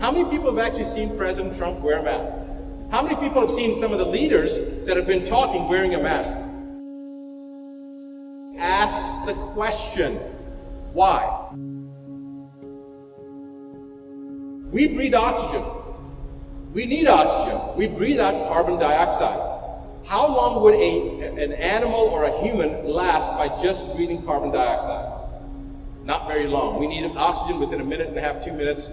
How many people have actually seen President Trump wear a mask? How many people have seen some of the leaders that have been talking wearing a mask? Ask the question, why? We breathe oxygen. We need oxygen. We breathe out carbon dioxide. How long would an animal or a human last by just breathing carbon dioxide? Not very long. We need oxygen within a minute and a half, 2 minutes,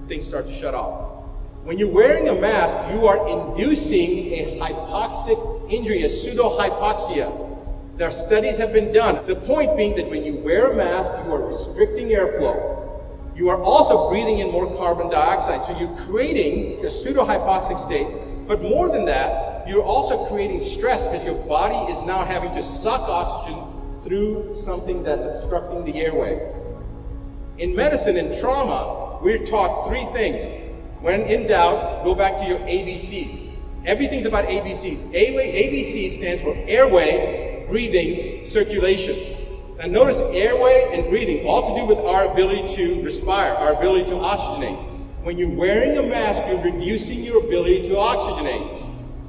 things start to shut off. When you're wearing a mask, you are inducing a hypoxic injury, a pseudo-hypoxia. There are studies have been done. The point being that when you wear a mask, you are restricting airflow. You are also breathing in more carbon dioxide. So you're creating a pseudo-hypoxic state. But more than that, you're also creating stress because your body is now having to suck oxygen through something that's obstructing the airway. In medicine, in trauma, we're taught three things. When in doubt, go back to your ABCs. Everything's about ABCs. ABC stands for airway, breathing, circulation. And notice airway and breathing, all to do with our ability to respire, our ability to oxygenate. When you're wearing a mask, you're reducing your ability to oxygenate.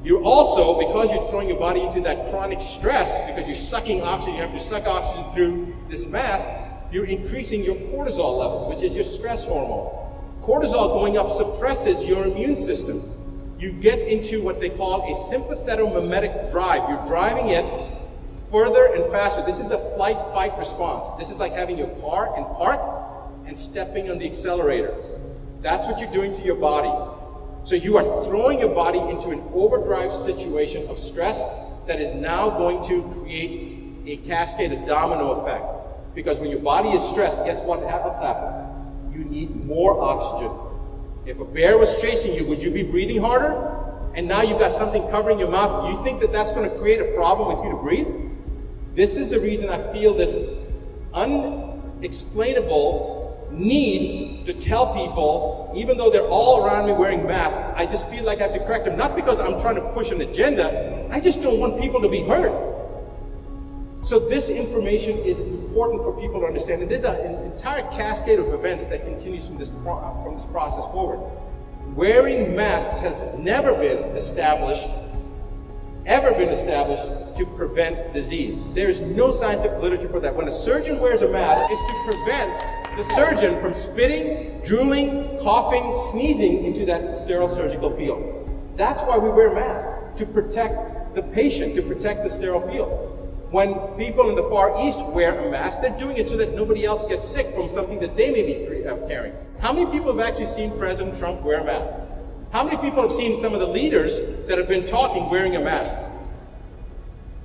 You're also, because you're throwing your body into that chronic stress, because you're sucking oxygen, you have to suck oxygen through this mask, you're increasing your cortisol levels, which is your stress hormone. Cortisol going up suppresses your immune system. You get into what they call a sympathetomimetic drive. You're driving it further and faster. This is a flight-fight response. This is like having your car in park and stepping on the accelerator. That's what you're doing to your body. So you are throwing your body into an overdrive situation of stress that is now going to create a cascade, a domino effect. Because when your body is stressed, guess what else happens? You need more oxygen. If a bear was chasing you, would you be breathing harder? And now you've got something covering your mouth. You think that that's going to create a problem with you to breathe? This is the reason I feel this unexplainable need to tell people, even though they're all around me wearing masks, I just feel like I have to correct them. Not because I'm trying to push an agenda, I just don't want people to be hurt. So this information is important for people to understand. And there's an entire cascade of events that continues from this process forward. Wearing masks has never been established to prevent disease. There is no scientific literature for that. When a surgeon wears a mask, it's to prevent the surgeon from spitting, drooling, coughing, sneezing into that sterile surgical field. That's why we wear masks, to protect the patient, to protect the sterile field. When people in the Far East wear a mask, they're doing it so that nobody else gets sick from something that they may be carrying. How many people have actually seen President Trump wear a mask? How many people have seen some of the leaders that have been talking wearing a mask?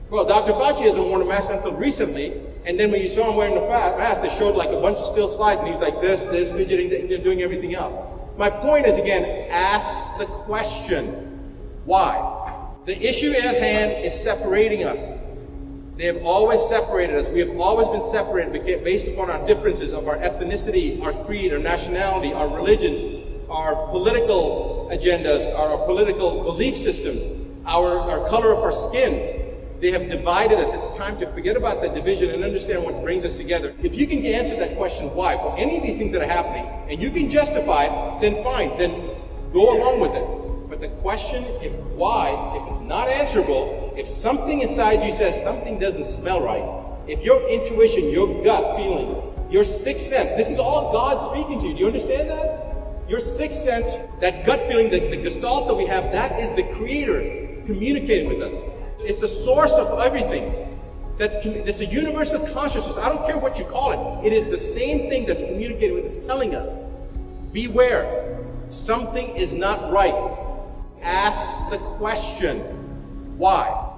Well, Dr. Fauci hasn't worn a mask until recently, and then when you saw him wearing the mask, they showed like a bunch of still slides, and he was like this, fidgeting, doing everything else. My point is, again, ask the question, why? The issue at hand is separating us. They have always separated us. We have always been separated based upon our differences of our ethnicity, our creed, our nationality, our religions, our political agendas, our political belief systems, our color of our skin. They have divided us. It's time to forget about that division and understand what brings us together. If you can answer that question, why, for any of these things that are happening, and you can justify it, then fine, then go along with it. But the question, if why, if it's not answerable, if something inside you says something doesn't smell right, if your intuition, your gut feeling, your sixth sense, this is all God speaking to you. Do you understand that? Your sixth sense, that gut feeling, the gestalt that we have, that is the Creator communicating with us. It's the source of everything. It's a universal consciousness. I don't care what you call it. It is the same thing that's communicating with us, telling us, beware, something is not right. Ask the question, why?